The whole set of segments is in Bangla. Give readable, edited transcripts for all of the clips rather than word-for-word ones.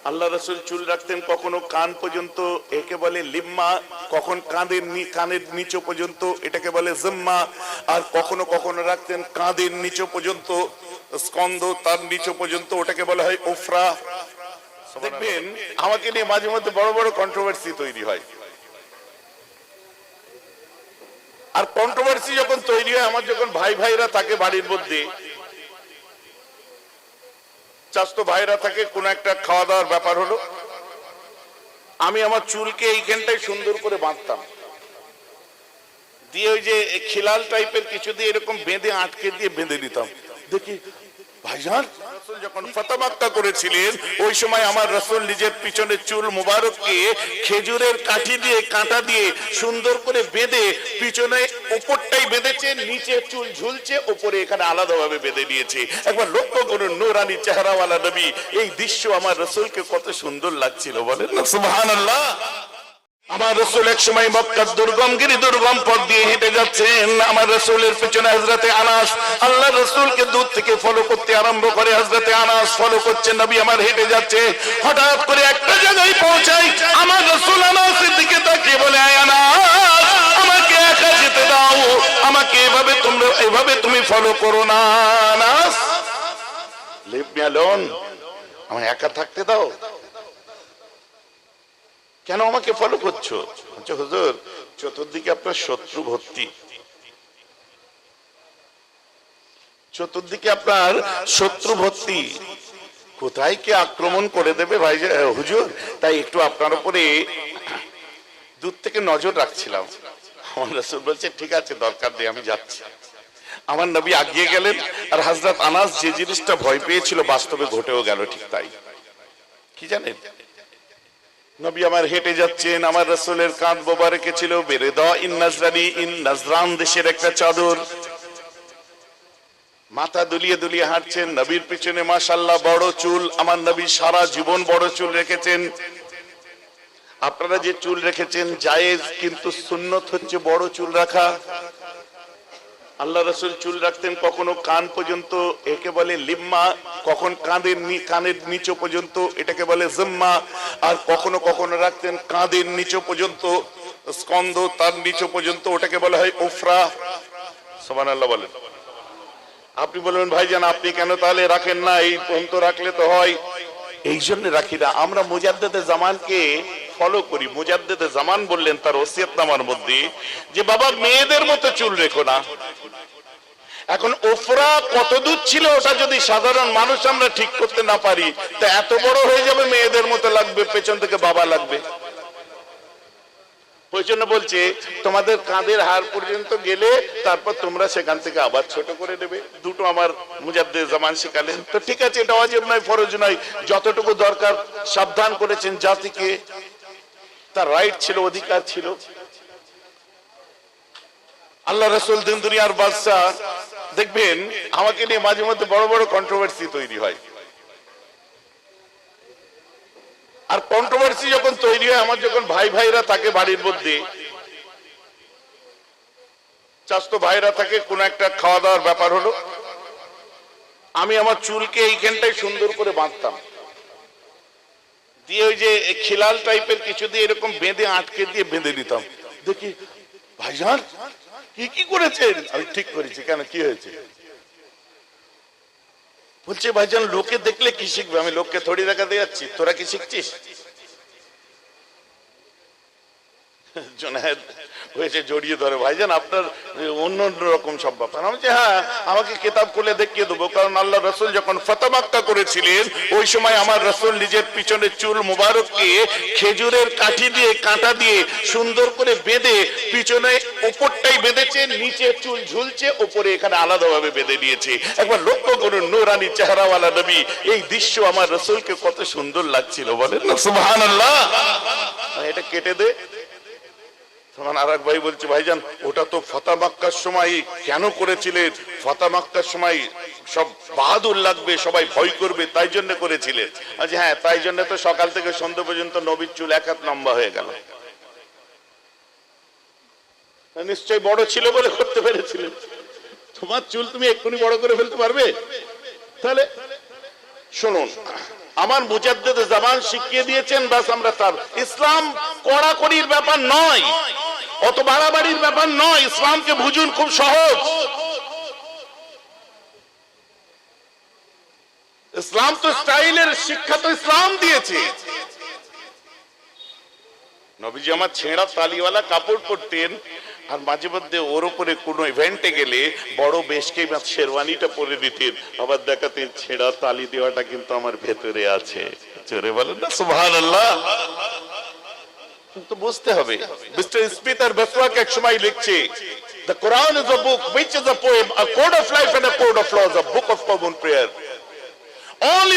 আল্লাহ রাসূল চুল রাখতেন কখনো কান পর্যন্ত, একে বলে লিম্মা, কখন কানের নিচে পর্যন্ত, এটাকে বলে জিম্মা। আর কখনো কখনো রাখতেন কাঁধের নিচে পর্যন্ত, স্কন্ধ তার নিচে পর্যন্ত, ওটাকে বলা হয় উফরা। দেখবেন আমাকে নিয়ে মাঝে মধ্যে বড় বড় কন্ট্রোভার্সি তৈরি হয়। আর কন্ট্রোভার্সি যখন তৈরি হয়, আমার যখন ভাইরা থাকে বাড়ির মধ্যে, চাচতো ভাইরা থাকে, কোন একটা খাওয়া দাওয়ার ব্যাপার হলো, আমি আমার চুলকে এইখানটায় সুন্দর করে বাঁধতাম, দিয়ে ওই যে খিলাল টাইপের কিছু দিয়ে এরকম বেঁধে আটকে দিয়ে বেঁধে নিতাম। দেখি ভাইজান রাসূল যখন ফাতহ মক্কা করেছিলেন, ওই সময় আমার রাসূল নিজের পিছনে চুল মুবারককে খেজুরের কাঠি দিয়ে কাঁটা দিয়ে সুন্দর করে বেঁধে, পিছনে উপরটাই বেঁধেছেন, নিচে চুল ঝুলছে, উপরে এখানে আলাদাভাবে বেঁধে দিয়েছে। একবার লক্ষ্য করুন, নূরানি চেহারাওয়ালা নবী, এই দৃশ্য আমার রাসূলকে কত সুন্দর লাগছিল, বলেন না সুবহানাল্লাহ। আমার রাসূল এক সময় মক্কার দুর্গম পথ দিয়ে হেঁটে যাচ্ছেন, আমার রাসূলের পিছনে হযরতে আনাস, আল্লাহ রাসূলকে দূর থেকে ফলো করতে আরম্ভ করে। হযরতে আনাস ফলো করছেন, নবী আমার হেঁটে যাচ্ছে, হঠাৎ করে একটা জায়গায় পৌঁছায়, আমার রাসূল আনাসের দিকে তাকিয়ে বলে, আয় আনাস, আমাকে একা যেতে দাও, আমাকে এভাবে তুমি ফলো করো না, আনাস লিভ মি অ্যালোন, আমায় একা থাকতে দাও, কেন আমাকে ফলো করছো? আচ্ছা হুজুর, চতুর্দিকে আপনার শত্রু ভর্তি, চতুর্দিকে আপনার শত্রু ভর্তি, কোথায় কে আক্রমণ করে দেবে ভাই হুজুর, তাই একটু আপনার উপরে দূর থেকে নজর রাখছিলাম। আমার রাসূল বলছে, ঠিক আছে, দরকার নেই, আমি যাচ্ছি। আমার নবী আগিয়ে গেলেন, আর হযরত আনাস যে জিনিসটা ভয় পেয়েছিল বাস্তবে ঘটেও গেল ঠিক তাই। কি জানেন, নবী আমার হেঁটে যাচ্ছেন, আমার রাসূলের কাঁধ মোবারকে ছিল বেরেদা ইন নাজরানি, ইন নাজরান দেশের একটা চাদর, মাথা দুলিয়ে দুলিয়ে হাঁটছেন। নবীর পিছনে মাশাআল্লাহ বড় চুল, আমার নবী সারা জীবন বড় চুল রেখেছেন। আপনারা যে চুল রেখেছেন জায়েজ, কিন্তু সুন্নত হচ্ছে বড় চুল রাখা। আল্লাহ রাসূল চুল রাখতেন কখনো কান পর্যন্ত, একে বলে লিম্মা, কখন কানের নিচে পর্যন্ত, এটাকে বলে জিম্মা। আর কখনো কখনো রাখতেন কাঁধের নিচে পর্যন্ত, স্কন্ধ তার নিচে পর্যন্ত, ওটাকে বলা হয় উফরা। সুবহানাল্লাহ বলেন। আপনি বলবেন, ভাইজান আপনি কেন তাহলে রাখেন না, এই পর্যন্ত রাখলে তো হয়। এই জন্য রাখি না, আমরা মুজাদ্দেদে জামানকে ফলো করি। মুজাদ্দেদে জামান বললেন তার ওসিয়তনামার মধ্যে যে বাবা মেয়েদের মতো চুল রেখো না। এখন ওফরা কত দূর ছিল, ওটা যদি সাধারণ মানুষ আমরা ঠিক করতে না পারি, তা এত বড় হয়ে যাবে, মেয়েদের মতো লাগবে, পেছন থেকে বাবা লাগবে। ওই জন্য বলছে তোমাদের কাঁধের হাড় পর্যন্ত গেলে তারপর তোমরা সেখান থেকে আবার ছোট করে নেবে। দুটো আমার মুজাদ্দেদ জামান শিখালেন। তো ঠিক আছে, এটা ওয়াজিব নয়, ফরজ নয়, যতটুকু দরকার সাবধান করেছেন জাতিকে, তার রাইট ছিল, অধিকার ছিল। আল্লাহ রাসূল দিন দুনিয়ার বাদশা। দেখবেন আমাকে নিয়ে মাঝে মধ্যে বড় বড় কন্ট্রোভার্সি তৈরি হয়। আর কন্ট্রোভার্সি যখন তৈরি হয়, আমার যখন ভাইরা থাকে বাড়ির মধ্যে, চাচতো ভাইরা থাকে, কোন একটা খাওয়া দাওয়ার ব্যাপার হলো, আমি আমার চুলকে এইখানটায় সুন্দর করে বাঁধতাম, দিয়ে ওই যে খিলাল টাইপের কিছু দিয়ে এরকম বেঁধে আটকে দিয়ে বেঁধে নিতাম। দেখি ভাইজান কি করেছেন? আমি ঠিক করেছি। কেন, কি হয়েছে? বলছে ভাইজান লোকে দেখলে কি শিখবে? আমি লোককে থোড়ি দেখাতে যাচ্ছি, তোরা কি শিখছিস? জুনায়েদ হয়েছে জড়িয়ে ধরে, ভাইজান আপনার অন্য রকম সব ব্যাপার। আমি বলছি হ্যাঁ, আমাকে কিতাব খুলে দেখিয়ে দেবো, কারণ আল্লাহ রাসূল যখন ফাতহ মক্কা করেছিলেন, ওই সময় আমার রাসূল নিজের পিছনে চুল মুবারককে খেজুরের কাঠি দিয়ে কাঁটা দিয়ে সুন্দর করে বেঁধে, পিছনে উপরটাই বেঁধেছেন, নিচে চুল ঝুলছে, উপরে এখানে আলাদাভাবে বেঁধে দিয়েছে। একবার লক্ষ্য করুন, নূরানি চেহারাওয়ালা নবী, এই দৃশ্য আমার রাসূলকে কত সুন্দর লাগছিল, বলেন না সুবহানাল্লাহ। এটা কেটে দে। তখন আরেক ভাই বলছে, ভাইজান ওটা তো ফাতহ মক্কার সময় কেন করেছিলেন? ফাতহ মক্কার সময় সব বাহাদুর লাগবে, সবাই ভয় করবে, তাই জন্য করেছিলেন। আচ্ছা হ্যাঁ, তাই জন্য তো সকাল থেকে সন্ধ্যা পর্যন্ত নবীর চুল এক হাত লম্বা হয়ে গেল। নিশ্চয় বড় ছিল বলে করতে পেরেছিলেন। তোমার চুল তুমি এক্ষুনি বড় করে ফেলতে পারবে? তাহলে শুনুন, আমার মুজাদ্দিদ জামান শিখিয়ে দিয়েছেন, বাস আমরা তার। ইসলাম কড়াকড়ির ব্যাপার নয়, অত বাড়াবাড়ির ব্যাপার নয়। ইসলামকে বুঝুন, খুব সহজ। ইসলাম তো স্টাইলের শিক্ষা তো ইসলাম দিয়েছে। নবীজি আমার ছেঁড়া তালিওয়ালা কাপড় পরতেন, আর মাঝে মধ্যে ওর উপরে কোনো ইভেন্টে গেলে বড় বেশকে শেরওয়ানিটা পরে দিতেন, আবার দেখাতেন ছেঁড়া তালি দেওয়াটা কিন্তু আমার ভেতরে আছে। জোরে বলেন না সুবহানাল্লাহ। কিন্তু বুঝতে হবে, মিস্টার স্মিথ আর বেসওয়াক এক সময় লিখছে, The Quran is a book which is a poem, a code of life and a code of laws, a book of common prayer. All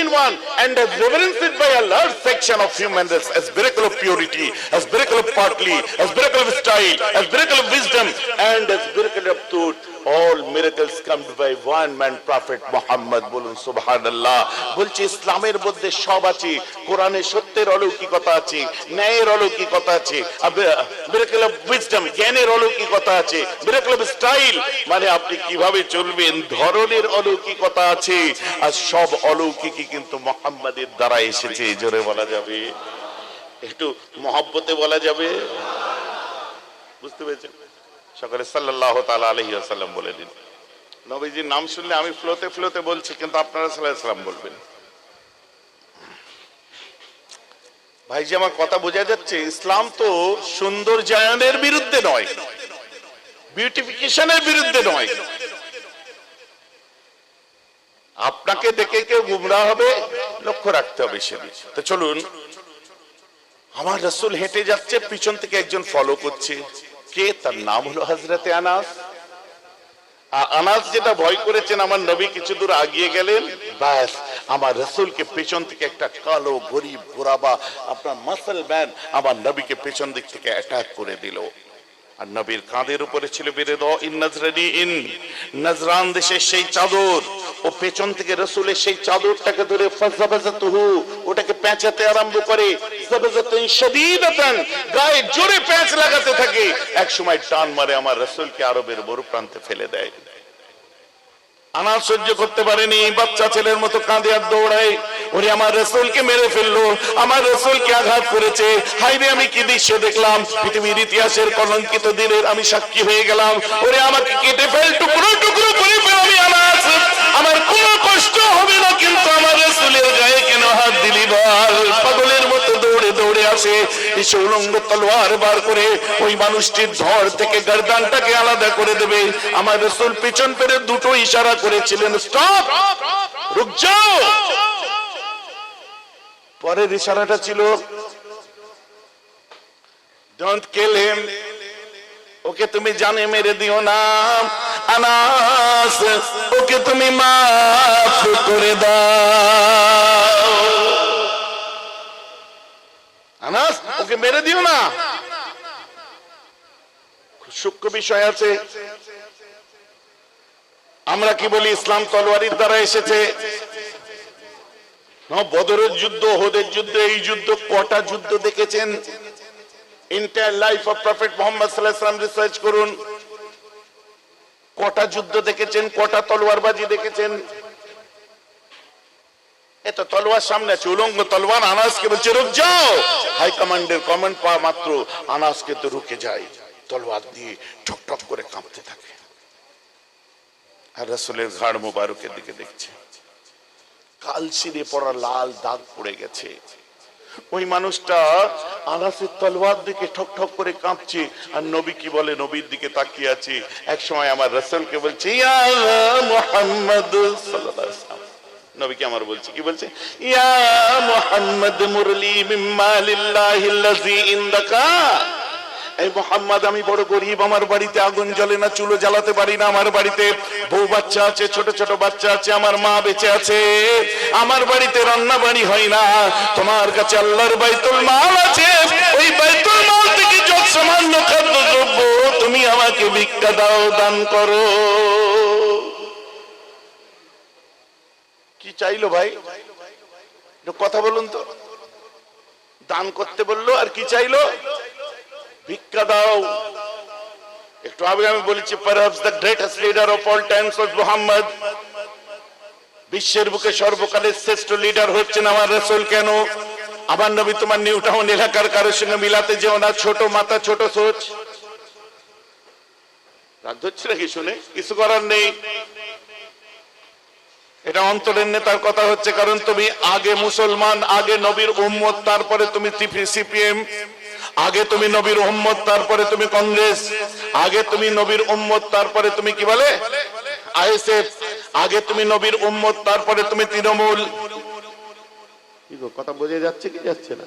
in one, and as reverenced by a large section of human race as miracle of purity, as miracle of partly, as miracle of style, as miracle of wisdom, and as miracle of truth. All miracles come by one man, Prophet Muhammad. বলুন সুবহানাল্লাহ। বলছি ইসলামের মধ্যে সব আছে। কোরআনে সত্যের অলৌকিকতা আছে, ন্যায়ের অলৌকিকতা আছে, miracle of wisdom, জ্ঞানের অলৌকিকতা আছে, miracle of style, মানে আপনি কিভাবে চলবেন ধরনের অলৌকিকতা আছে। আর সব অলৌকিকই কিন্তু মুহাম্মাদের দ্বারা এসেছে। জোরে বলা যাবে, একটু মহব্বতে বলা যাবে। বুঝতে পেরেছেন? সকালে সাল্লাল্লাহু তাআলা আলাইহি ওয়াসাল্লাম বলে দিন। নবীজির নাম শুনলে আমি ফ্লোতে বলছি, কিন্তু আপনারা সাল্লাল্লাহু আলাইহি ওয়াসাল্লাম বলবেন। ভাইজি আমার কথা বোঝা যাচ্ছে? ইসলাম তো সৌন্দর্যায়নের বিরুদ্ধে নয়, বিউটিফিকেশনের বিরুদ্ধে নয়। আপনাকে দেখে কেউ গুমরাহ হবে, লক্ষ্য রাখতে হবে সেদিকে। তো চলুন, আমার রাসূল হেঁটে যাচ্ছে, পিছন থেকে একজন ফলো করছে। কে? তার নাম হলো হযরতে আনাস। আনাস যেটা ভয় করেছেন, আমার নবী কিছু দূর আগিয়ে গেলেন, ব্যাস আমার রাসূলকে পেছন থেকে একটা কালো গরীব গোরাবা আপনার মাসল ম্যান আমার নবীকে পেছন দিক থেকে অ্যাটাক করে দিল। আর নবীর কাঁধের উপরে ছিল নজরান দেশের সেই চাদর। ও পেছন থেকে রাসূলের সেই চাদরটাকে ধরে ফাযাবাযাতুহু, ওটাকে পেঁচাতে আরম্ভ করে। যাবাযাতান শাদীদাতান, গায়ে জোরে পেঁচ লাগাতে থাকে। এক সময় টান মারে, আমার রাসূলকে আরবের মরু প্রান্তে ফেলে দেয়। আনাস সহ্য করতে পারেনি, বাচ্চা ছেলের মতো কাঁদে আর দৌড়ায়। ওরে আমার রাসূলকে মেরে ফেললো, আমার রাসূলকে আঘাত করেছে। হায়রে আমি কি দৃশ্য দেখলাম! পৃথিবীর ইতিহাসের কলঙ্কিত দিনের আমি সাক্ষী হয়ে গেলাম। ওরে আমাকে কেটে ফেল, টুকরো টুকরো করে ফেল। আমি আনাস, আমার কোনো কষ্ট হবে না, কিন্তু আমার রাসূলের গায়ে কেন হাত দিলি বল? পাগলের মতো দৌড়ে দৌড়ে আসে, এসে উলঙ্গ তলোয়ার বার করে ওই মানুষটির ধর থেকে গর্দানটাকে আলাদা করে দেবে। আমার রাসূল পিছন ফিরে দুটো ইশারা করেছিলেন, স্টপ, রুক যাও। পরের ইশারাটা ছিল, ডোন্ট কিল হিম, ওকে তুমি জানে মেরে দিও না। আনাস, ওকে তুমি মাফ করে দাও। আনাস, ওকে মেরে দিও না। সূক্ষ্ম বিষয় আছে। আমরা কি বলি ইসলাম তলোয়ারের দ্বারা এসেছে? বদরের যুদ্ধ, ওহদের যুদ্ধ, এই যুদ্ধ, কটা যুদ্ধ দেখেছেন? Entire life of prophet Muhammad সাল্লাল্লাহু আলাইহি ওয়াসাল্লাম রিসার্চ করুন। কটা যুদ্ধ দেখেছেন, কটা তলোয়ারবাজি দেখেছেন? এত তলোয়ার সামনে আছে, উলঙ্গ তলোয়ার। আনাসকে বলছে রুক যাও। হাই কমান্ডের কমান্ড পাওয়া মাত্র আনাসকে তো রুকে যায়, তলোয়ার দিয়ে ঠক ঠক করে কাঁপতে থাকে। আর রাসূলের ঘাড় মোবারকের দিকে দেখছে, কালশিরে পড়া লাল দাগ পড়ে গেছে। ওই মানুষটা আনাসের তলোয়ার দিকে ঠক ঠক করে কাঁপছে, আর নবী কি বলে? নবীর দিকে তাকিয়ে আছে। এক সময় আমার রাসূলকে বলছে, ইয়া মুহাম্মদ সাল্লাল্লাহু আলাইহি ওয়াসাল্লাম। নবীকে আমার বলছে, কি বলছে? ইয়া মুহাম্মদ মুরলি মিন মালিল্লাহিল্লাযী ইনদাকা। এই মুহাম্মদ, আমি বড় গরীব, আমার বাড়িতে আগুন জ্বলে না, চুলো জ্বালাতে পারি না। আমার বাড়িতে বউ বাচ্চা আছে, ছোট ছোট বাচ্চা আছে, আমার মা বেঁচে আছে। আমার বাড়িতে রান্না বাড়ি হয় না। তোমার কাছে আল্লাহর বাইতুল মাল আছে, ওই বাইতুল মাল থেকে যত সামান্য খাদ্য দ্রব্য তুমি আমাকে ভিক্ষা দাও, দান করো। কি চাইলো ভাই? কথা বলুন তো। দান করতে বললো, আর কি চাইলো? ভিক্ষা দাও। একটু আগে আমি বলেছি, perhaps the greatest leader of all times was Muhammad. বিশ্বের বুকে সর্বকালের শ্রেষ্ঠ লিডার হচ্ছেন আমার রাসূল। কেন? আমার নবী তোমার নিউ টাউন এলাকার কারোর সঙ্গে মিলাতে যেও না, ছোট মাথা ছোট সোচ। রাগ হচ্ছে নাকি শুনে? কিছু করার নেই, এটা অন্তরের নেতার কথা হচ্ছে। কারণ তুমি আগে মুসলমান, আগে নবীর উম্মত, তারপরে তুমি সিপিএম, আগে তুমি নবীর উম্মত, তারপরে তুমি কংগ্রেস, আগে তুমি নবীর উম্মত, তারপরে তুমি কি বলে আইএসএফ, আগে তুমি নবীর উম্মত, তারপরে তুমি তৃণমূল। কথা বোঝা যাচ্ছে কি যাচ্ছে না?